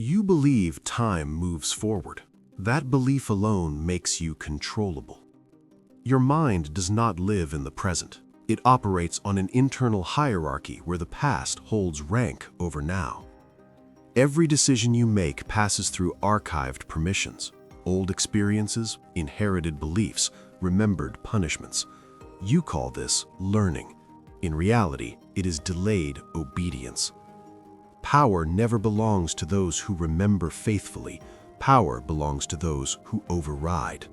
You believe time moves forward. That belief alone makes you controllable. Your mind does not live in the present. It operates on an internal hierarchy where the past holds rank over now. Every decision you make passes through archived permissions, old experiences, inherited beliefs, remembered punishments. You call this learning. In reality, it is delayed obedience. Power never belongs to those who remember faithfully. Power belongs to those who override.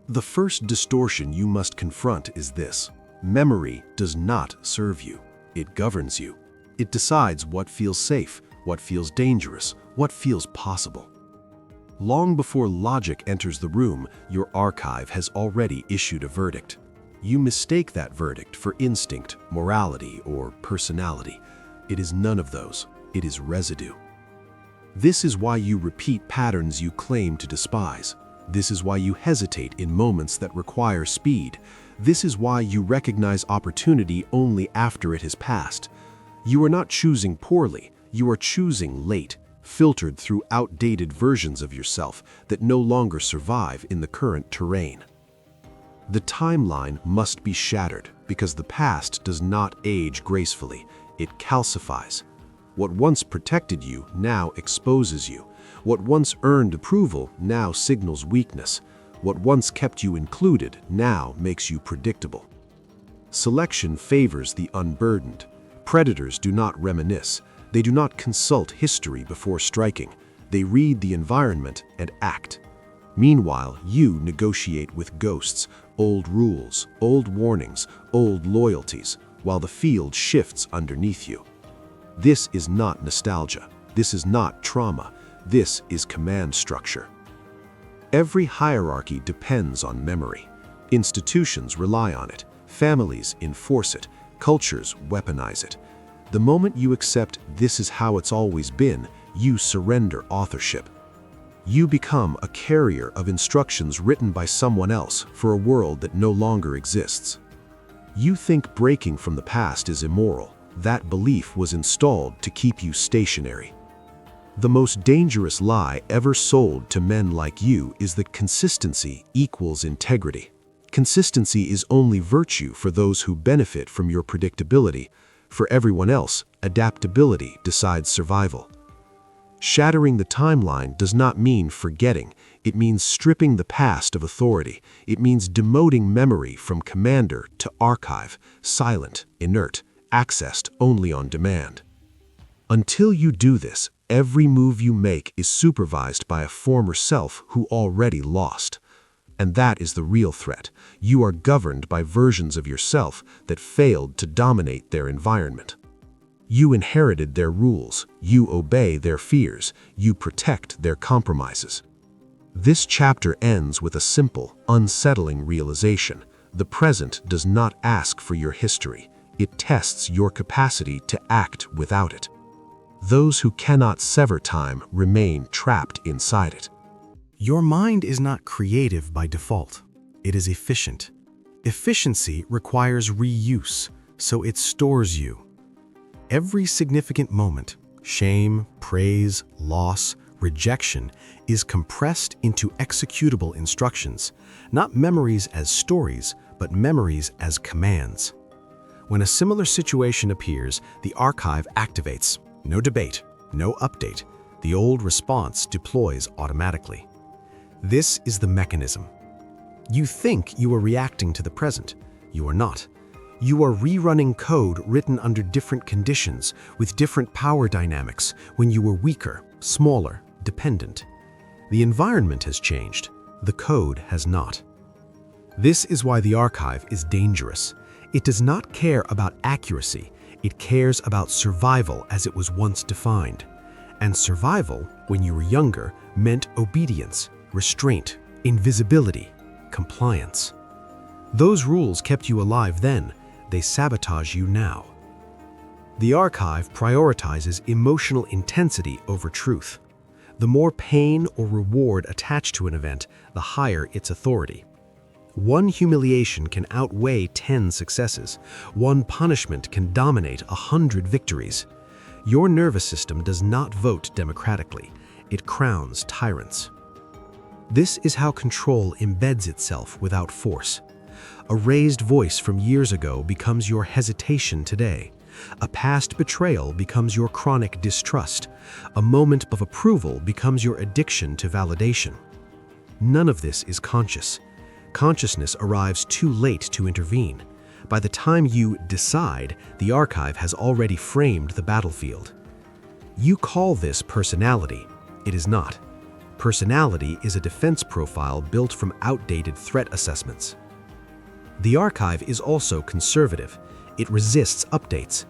The first distortion you must confront is this: memory does not serve you. It governs you. It decides what feels safe, what feels dangerous, what feels possible. Long before logic enters the room, your archive has already issued a verdict. You mistake that verdict for instinct, morality, or personality. It is none of those. It is residue. This is why you repeat patterns you claim to despise. This is why you hesitate in moments that require speed. This is why you recognize opportunity only after it has passed. You are not choosing poorly. You are choosing late, filtered through outdated versions of yourself that no longer survive in the current terrain. The timeline must be shattered because the past does not age gracefully. It calcifies. What once protected you now exposes you. What once earned approval now signals weakness. What once kept you included now makes you predictable. Selection favors the unburdened. Predators do not reminisce. They do not consult history before striking. They read the environment and act. Meanwhile, you negotiate with ghosts, old rules, old warnings, old loyalties, while the field shifts underneath you. This is not nostalgia. This is not trauma. This is command structure. Every hierarchy depends on memory. Institutions rely on it. Families enforce it. Cultures weaponize it. The moment you accept this is how it's always been, you surrender authorship. You become a carrier of instructions written by someone else for a world that no longer exists. You think breaking from the past is immoral. That belief was installed to keep you stationary. The most dangerous lie ever sold to men like you is that consistency equals integrity. Consistency is only virtue for those who benefit from your predictability. For everyone else, adaptability decides survival. Shattering the timeline does not mean forgetting. It means stripping the past of authority. It means demoting memory from commander to archive, silent, inert, accessed only on demand. Until you do this, every move you make is supervised by a former self who already lost. And that is the real threat. You are governed by versions of yourself that failed to dominate their environment. You inherited their rules, you obey their fears, you protect their compromises. This chapter ends with a simple, unsettling realization. The present does not ask for your history. It tests your capacity to act without it. Those who cannot sever time remain trapped inside it. Your mind is not creative by default. It is efficient. Efficiency requires reuse, so it stores you. Every significant moment, shame, praise, loss, rejection, is compressed into executable instructions, not memories as stories, but memories as commands. When a similar situation appears, the archive activates. No debate, no update. The old response deploys automatically. This is the mechanism. You think you are reacting to the present. You are not. You are rerunning code written under different conditions, with different power dynamics, when you were weaker, smaller, dependent. The environment has changed. The code has not. This is why the archive is dangerous. It does not care about accuracy. It cares about survival as it was once defined. And survival, when you were younger, meant obedience, restraint, invisibility, compliance. Those rules kept you alive then. They sabotage you now. The archive prioritizes emotional intensity over truth. The more pain or reward attached to an event, the higher its authority. One humiliation can outweigh 10 successes. One punishment can dominate 100 victories. Your nervous system does not vote democratically. It crowns tyrants. This is how control embeds itself without force. A raised voice from years ago becomes your hesitation today. A past betrayal becomes your chronic distrust. A moment of approval becomes your addiction to validation. None of this is conscious. Consciousness arrives too late to intervene. By the time you decide, the archive has already framed the battlefield. You call this personality. It is not. Personality is a defense profile built from outdated threat assessments. The archive is also conservative. It resists updates.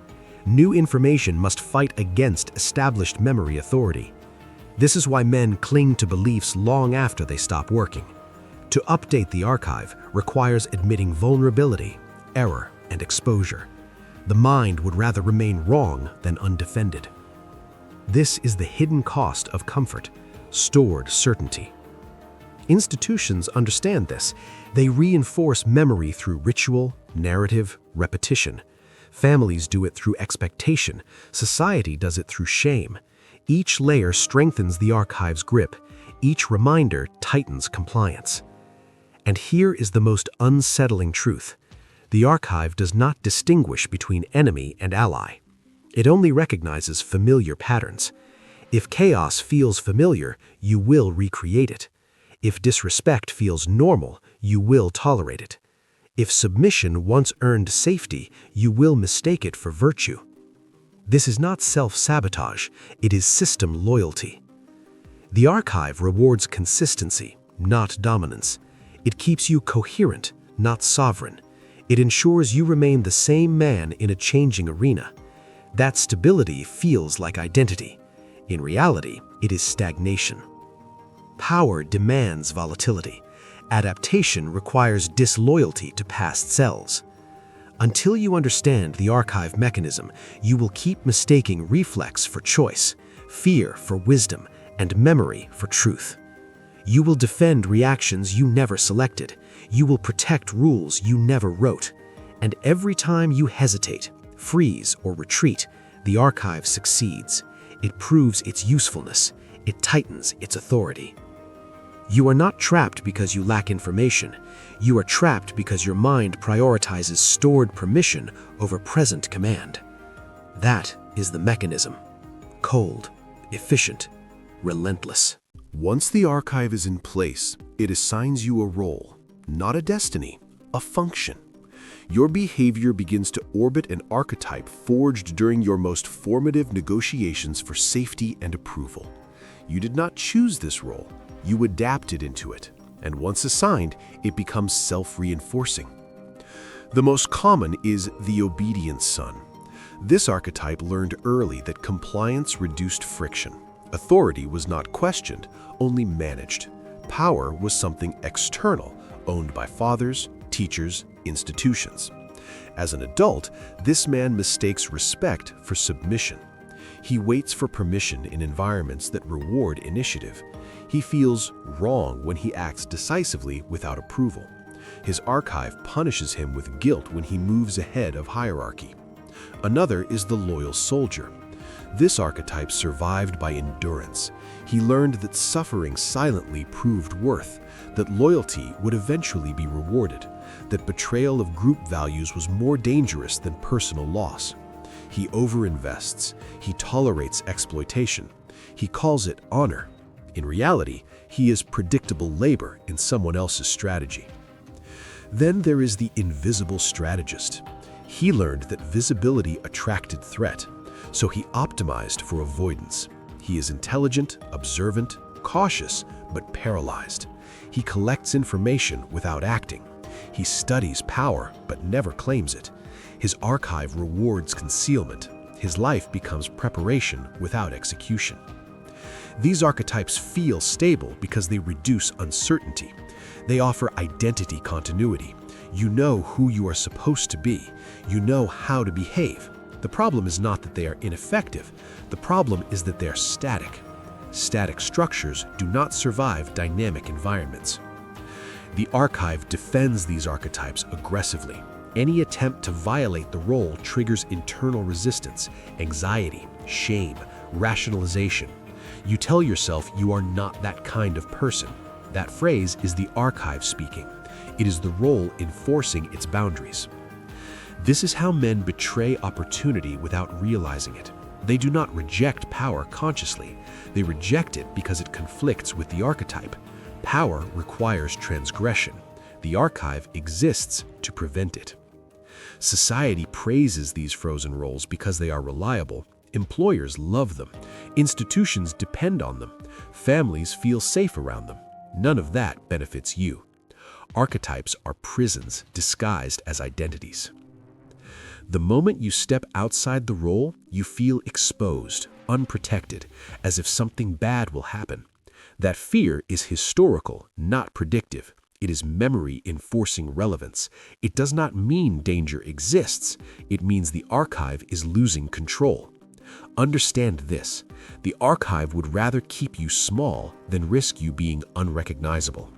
New information must fight against established memory authority. This is why men cling to beliefs long after they stop working. To update the archive requires admitting vulnerability, error, and exposure. The mind would rather remain wrong than undefended. This is the hidden cost of comfort, stored certainty. Institutions understand this. They reinforce memory through ritual, narrative, repetition. Families do it through expectation. Society does it through shame. Each layer strengthens the archive's grip. Each reminder tightens compliance. And here is the most unsettling truth. The archive does not distinguish between enemy and ally. It only recognizes familiar patterns. If chaos feels familiar, you will recreate it. If disrespect feels normal, you will tolerate it. If submission once earned safety, you will mistake it for virtue. This is not self-sabotage, it is system loyalty. The archive rewards consistency, not dominance. It keeps you coherent, not sovereign. It ensures you remain the same man in a changing arena. That stability feels like identity. In reality, it is stagnation. Power demands volatility. Adaptation requires disloyalty to past selves. Until you understand the archive mechanism, you will keep mistaking reflex for choice, fear for wisdom, and memory for truth. You will defend reactions you never selected. You will protect rules you never wrote. And every time you hesitate, freeze, or retreat, the archive succeeds. It proves its usefulness. It tightens its authority. You are not trapped because you lack information. You are trapped because your mind prioritizes stored permission over present command. That is the mechanism. Cold, efficient, relentless. Once the archive is in place, it assigns you a role, not a destiny, a function. Your behavior begins to orbit an archetype forged during your most formative negotiations for safety and approval. You did not choose this role. You adapted into it, and once assigned, it becomes self-reinforcing. The most common is the obedient son. This archetype learned early that compliance reduced friction. Authority was not questioned, only managed. Power was something external, owned by fathers, teachers, institutions. As an adult, this man mistakes respect for submission. He waits for permission in environments that reward initiative. He feels wrong when he acts decisively without approval. His archive punishes him with guilt when he moves ahead of hierarchy. Another is the loyal soldier. This archetype survived by endurance. He learned that suffering silently proved worth, that loyalty would eventually be rewarded, that betrayal of group values was more dangerous than personal loss. He overinvests. He tolerates exploitation. He calls it honor. In reality, he is predictable labor in someone else's strategy. Then there is the invisible strategist. He learned that visibility attracted threat, so he optimized for avoidance. He is intelligent, observant, cautious, but paralyzed. He collects information without acting. He studies power, but never claims it. His archive rewards concealment. His life becomes preparation without execution. These archetypes feel stable because they reduce uncertainty. They offer identity continuity. You know who you are supposed to be. You know how to behave. The problem is not that they are ineffective. The problem is that they are static. Static structures do not survive dynamic environments. The archive defends these archetypes aggressively. Any attempt to violate the role triggers internal resistance, anxiety, shame, rationalization. You tell yourself you are not that kind of person. That phrase is the archive speaking. It is the role enforcing its boundaries. This is how men betray opportunity without realizing it. They do not reject power consciously. They reject it because it conflicts with the archetype. Power requires transgression. The archive exists to prevent it. Society praises these frozen roles because they are reliable. Employers love them. Institutions depend on them. Families feel safe around them. None of that benefits you. Archetypes are prisons disguised as identities. The moment you step outside the role, you feel exposed, unprotected, as if something bad will happen. That fear is historical, not predictive. It is memory enforcing relevance. It does not mean danger exists. It means the archive is losing control. Understand this: the archive would rather keep you small than risk you being unrecognizable.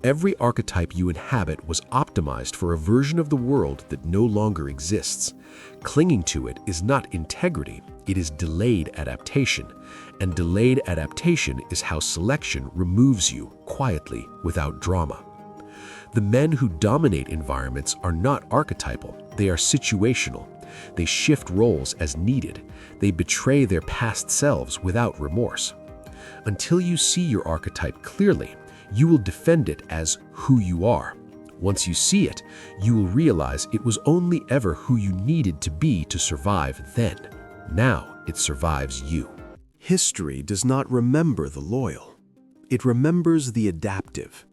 Every archetype you inhabit was optimized for a version of the world that no longer exists. Clinging to it is not integrity, it is delayed adaptation. And delayed adaptation is how selection removes you quietly without drama. The men who dominate environments are not archetypal, they are situational. They shift roles as needed. They betray their past selves without remorse. Until you see your archetype clearly, you will defend it as who you are. Once you see it, you will realize it was only ever who you needed to be to survive then. Now it survives you. History does not remember the loyal. It remembers the adaptive.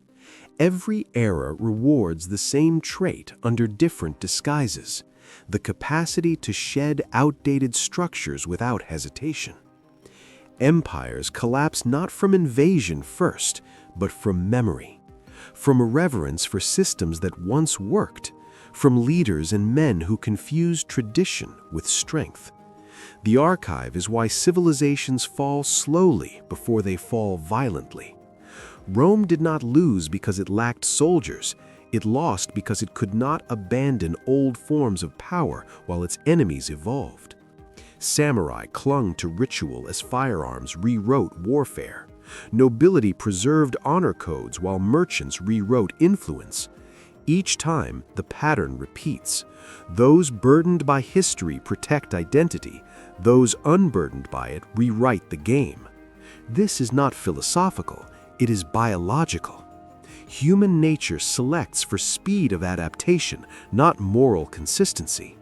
Every era rewards the same trait under different disguises: the capacity to shed outdated structures without hesitation. Empires collapse not from invasion first, but from memory, from a reverence for systems that once worked, from leaders and men who confused tradition with strength. The archive is why civilizations fall slowly before they fall violently. Rome did not lose because it lacked soldiers. It lost because it could not abandon old forms of power while its enemies evolved. Samurai clung to ritual as firearms rewrote warfare. Nobility preserved honor codes while merchants rewrote influence. Each time, the pattern repeats. Those burdened by history protect identity. Those unburdened by it rewrite the game. This is not philosophical, it is biological. Human nature selects for speed of adaptation, not moral consistency.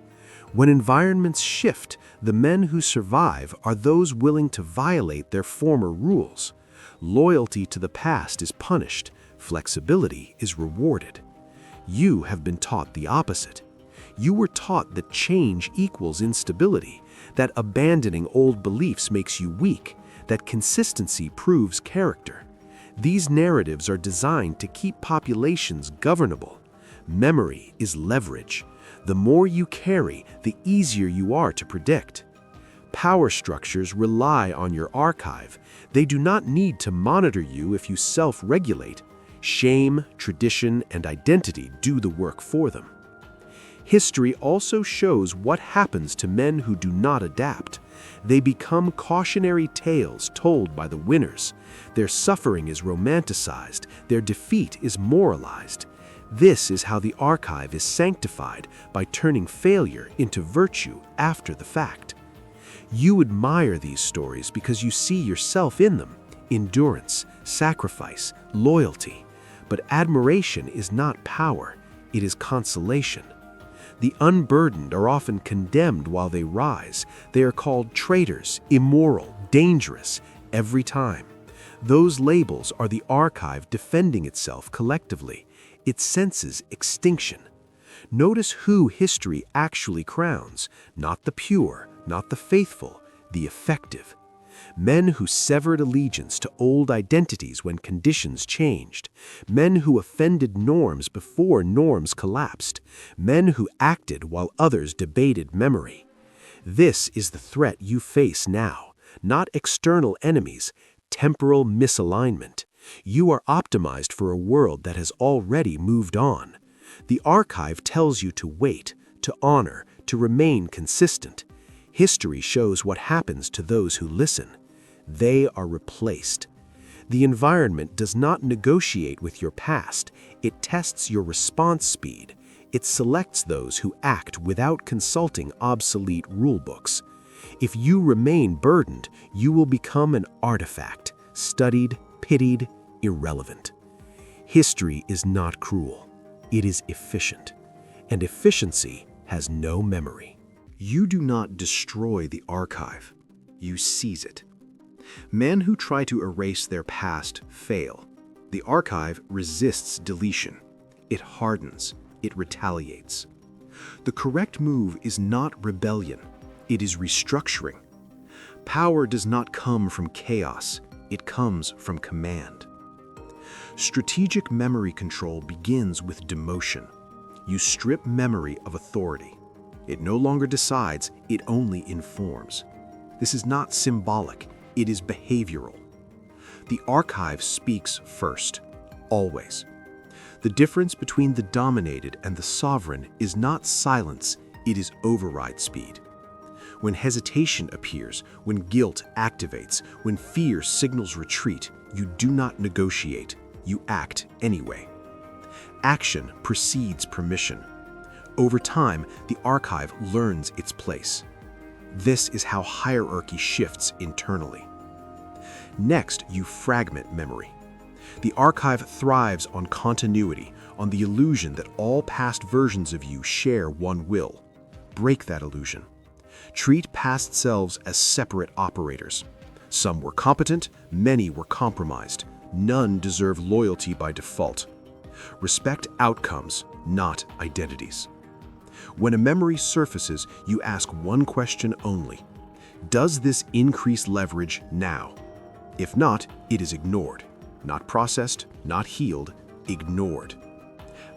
When environments shift, the men who survive are those willing to violate their former rules. Loyalty to the past is punished, flexibility is rewarded. You have been taught the opposite. You were taught that change equals instability, that abandoning old beliefs makes you weak, that consistency proves character. These narratives are designed to keep populations governable. Memory is leverage. The more you carry, the easier you are to predict. Power structures rely on your archive. They do not need to monitor you if you self-regulate. Shame, tradition, and identity do the work for them. History also shows what happens to men who do not adapt. They become cautionary tales told by the winners. Their suffering is romanticized. Their defeat is moralized. This is how the archive is sanctified, by turning failure into virtue after the fact. You admire these stories because you see yourself in them: endurance, sacrifice, loyalty. But admiration is not power, it is consolation. The unburdened are often condemned while they rise. They are called traitors, immoral, dangerous, every time. Those labels are the archive defending itself collectively. It senses extinction. Notice who history actually crowns: not the pure, not the faithful, the effective. Men who severed allegiance to old identities when conditions changed. Men who offended norms before norms collapsed. Men who acted while others debated memory. This is the threat you face now, not external enemies, temporal misalignment. You are optimized for a world that has already moved on. The archive tells you to wait, to honor, to remain consistent. History shows what happens to those who listen. They are replaced. The environment does not negotiate with your past. It tests your response speed. It selects those who act without consulting obsolete rulebooks. If you remain burdened, you will become an artifact, studied, pitied, irrelevant. History is not cruel. It is efficient. And efficiency has no memory. You do not destroy the archive. You seize it. Men who try to erase their past fail. The archive resists deletion. It hardens. It retaliates. The correct move is not rebellion. It is restructuring. Power does not come from chaos. It comes from command. Strategic memory control begins with demotion. You strip memory of authority. It no longer decides, it only informs. This is not symbolic. It is behavioral. The archive speaks first, always. The difference between the dominated and the sovereign is not silence, it is override speed. When hesitation appears, when guilt activates, when fear signals retreat, you do not negotiate, you act anyway. Action precedes permission. Over time, the archive learns its place. This is how hierarchy shifts internally. Next, you fragment memory. The archive thrives on continuity, on the illusion that all past versions of you share one will. Break that illusion. Treat past selves as separate operators. Some were competent, many were compromised. None deserve loyalty by default. Respect outcomes, not identities. When a memory surfaces, you ask one question only. Does this increase leverage now? If not, it is ignored. Not processed, not healed, ignored.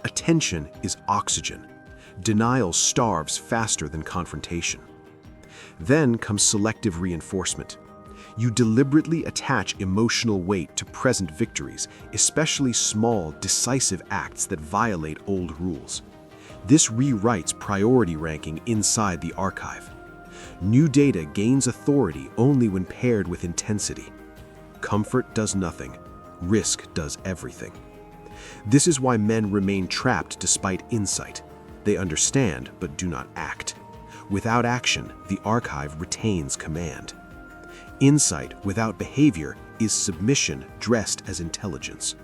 Attention is oxygen. Denial starves faster than confrontation. Then comes selective reinforcement. You deliberately attach emotional weight to present victories, especially small, decisive acts that violate old rules. This rewrites priority ranking inside the archive. New data gains authority only when paired with intensity. Comfort does nothing. Risk does everything. This is why men remain trapped despite insight. They understand but do not act. Without action, the archive retains command. Insight without behavior is submission dressed as intelligence.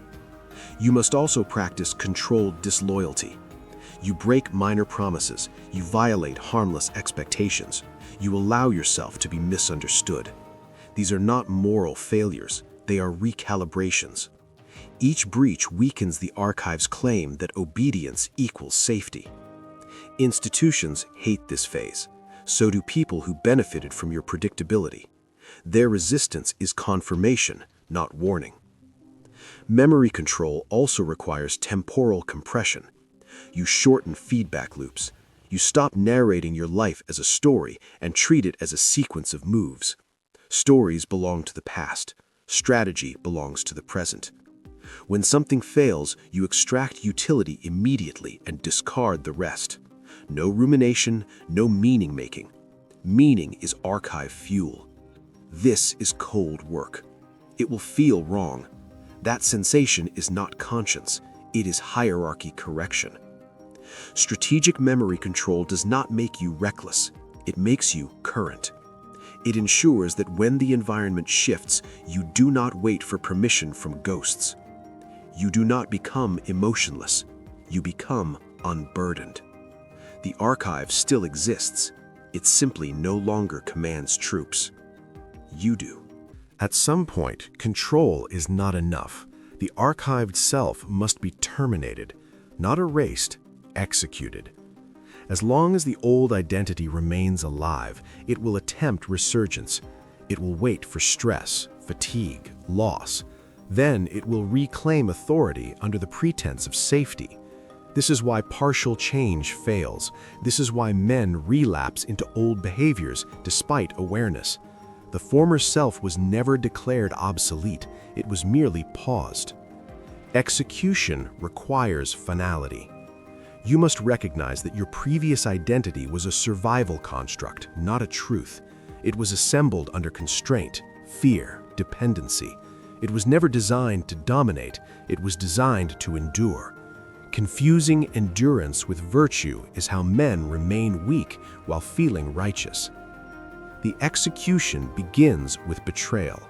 You must also practice controlled disloyalty. You break minor promises. You violate harmless expectations. You allow yourself to be misunderstood. These are not moral failures. They are recalibrations. Each breach weakens the archive's claim that obedience equals safety. Institutions hate this phase. So do people who benefited from your predictability. Their resistance is confirmation, not warning. Memory control also requires temporal compression. You shorten feedback loops. You stop narrating your life as a story and treat it as a sequence of moves. Stories belong to the past. Strategy belongs to the present. When something fails, you extract utility immediately and discard the rest. No rumination, no meaning-making. Meaning is archive fuel. This is cold work. It will feel wrong. That sensation is not conscience. It is hierarchy correction. Strategic memory control does not make you reckless. It makes you current. It ensures that when the environment shifts, you do not wait for permission from ghosts. You do not become emotionless. You become unburdened. The archive still exists. It simply no longer commands troops. You do. At some point, control is not enough. The archived self must be terminated, not erased, executed. As long as the old identity remains alive, it will attempt resurgence. It will wait for stress, fatigue, loss. Then it will reclaim authority under the pretense of safety. This is why partial change fails. This is why men relapse into old behaviors despite awareness. The former self was never declared obsolete. It was merely paused. Execution requires finality. You must recognize that your previous identity was a survival construct, not a truth. It was assembled under constraint, fear, dependency. It was never designed to dominate, it was designed to endure. Confusing endurance with virtue is how men remain weak while feeling righteous. The execution begins with betrayal.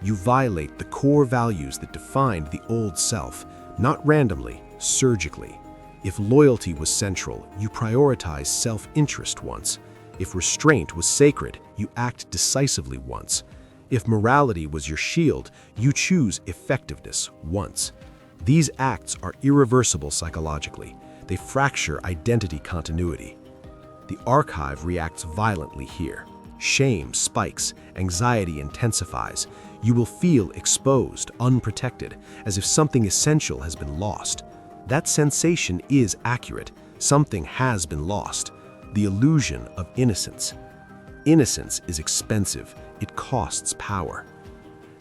You violate the core values that defined the old self, not randomly, surgically. If loyalty was central, you prioritize self-interest once. If restraint was sacred, you act decisively once. If morality was your shield, you choose effectiveness once. These acts are irreversible psychologically. They fracture identity continuity. The archive reacts violently here. Shame spikes, anxiety intensifies. You will feel exposed, unprotected, as if something essential has been lost. That sensation is accurate. Something has been lost. The illusion of innocence. Innocence is expensive. It costs power.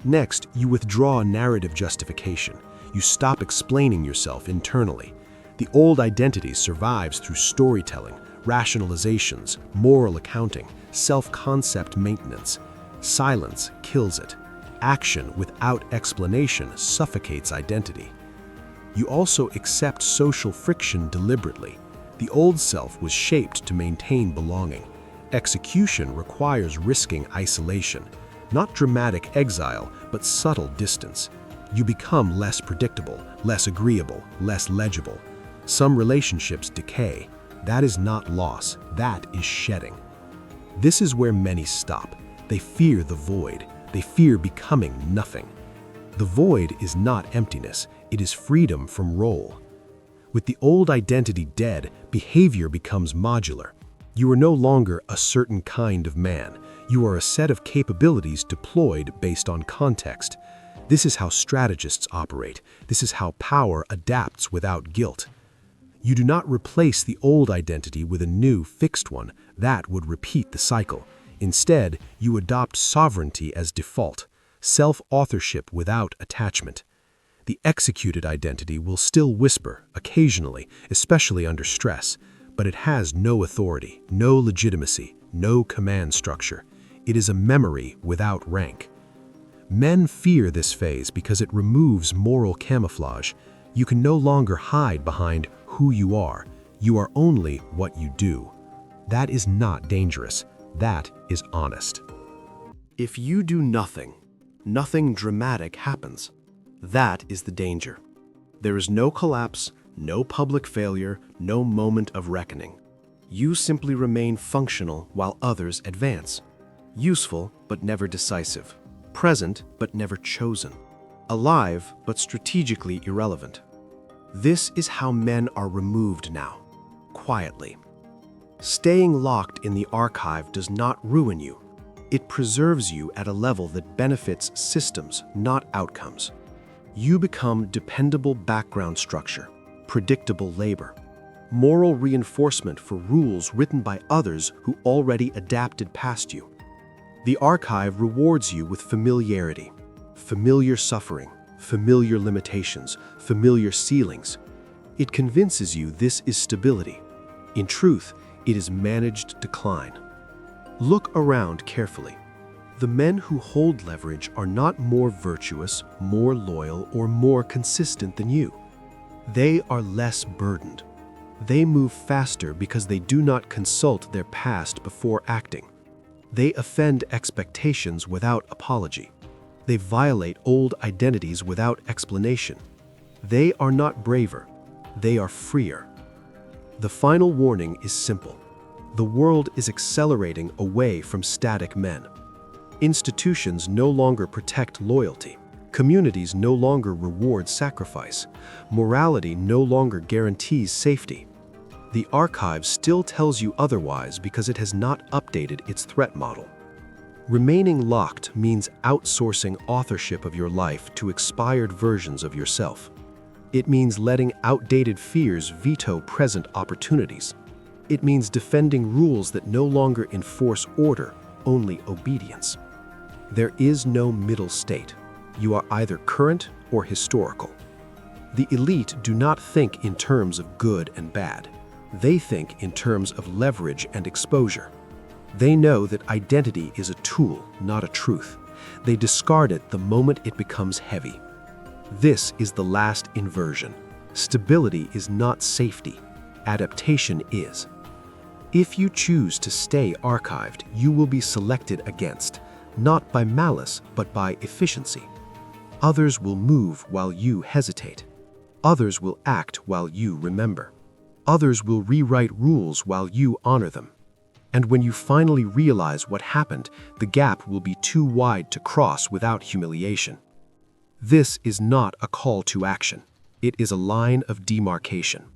Next, you withdraw narrative justification. You stop explaining yourself internally. The old identity survives through storytelling, rationalizations, moral accounting, self-concept maintenance. Silence kills it. Action without explanation suffocates identity. You also accept social friction deliberately. The old self was shaped to maintain belonging. Execution requires risking isolation, not dramatic exile, but subtle distance. You become less predictable, less agreeable, less legible. Some relationships decay. That is not loss, that is shedding. This is where many stop. They fear the void. They fear becoming nothing. The void is not emptiness, it is freedom from role. With the old identity dead, behavior becomes modular. You are no longer a certain kind of man. You are a set of capabilities deployed based on context. This is how strategists operate. This is how power adapts without guilt. You do not replace the old identity with a new, fixed one. That would repeat the cycle. Instead, you adopt sovereignty as default, self-authorship without attachment. The executed identity will still whisper, occasionally, especially under stress, but it has no authority, no legitimacy, no command structure. It is a memory without rank. Men fear this phase because it removes moral camouflage. You can no longer hide behind who you are. You are only what you do. That is not dangerous. That is honest. If you do nothing, nothing dramatic happens. That is the danger. There is no collapse, no public failure, no moment of reckoning. You simply remain functional while others advance. Useful, but never decisive. Present, but never chosen. Alive, but strategically irrelevant. This is how men are removed now, quietly. Staying locked in the archive does not ruin you. It preserves you at a level that benefits systems, not outcomes. You become dependable background structure, predictable labor, moral reinforcement for rules written by others who already adapted past you. The archive rewards you with familiarity, familiar suffering, familiar limitations, familiar ceilings. It convinces you this is stability. In truth, it is managed decline. Look around carefully. The men who hold leverage are not more virtuous, more loyal, or more consistent than you. They are less burdened. They move faster because they do not consult their past before acting. They offend expectations without apology. They violate old identities without explanation. They are not braver. They are freer. The final warning is simple. The world is accelerating away from static men. Institutions no longer protect loyalty. Communities no longer reward sacrifice. Morality no longer guarantees safety. The archive still tells you otherwise because it has not updated its threat model. Remaining locked means outsourcing authorship of your life to expired versions of yourself. It means letting outdated fears veto present opportunities. It means defending rules that no longer enforce order, only obedience. There is no middle state. You are either current or historical. The elite do not think in terms of good and bad. They think in terms of leverage and exposure. They know that identity is a tool, not a truth. They discard it the moment it becomes heavy. This is the last inversion. Stability is not safety. Adaptation is. If you choose to stay archived, you will be selected against, not by malice, but by efficiency. Others will move while you hesitate. Others will act while you remember. Others will rewrite rules while you honor them. And when you finally realize what happened, the gap will be too wide to cross without humiliation. This is not a call to action. It is a line of demarcation.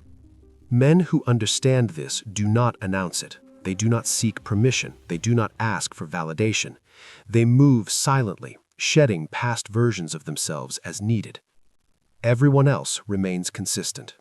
Men who understand this do not announce it. They do not seek permission. They do not ask for validation. They move silently, shedding past versions of themselves as needed. Everyone else remains consistent.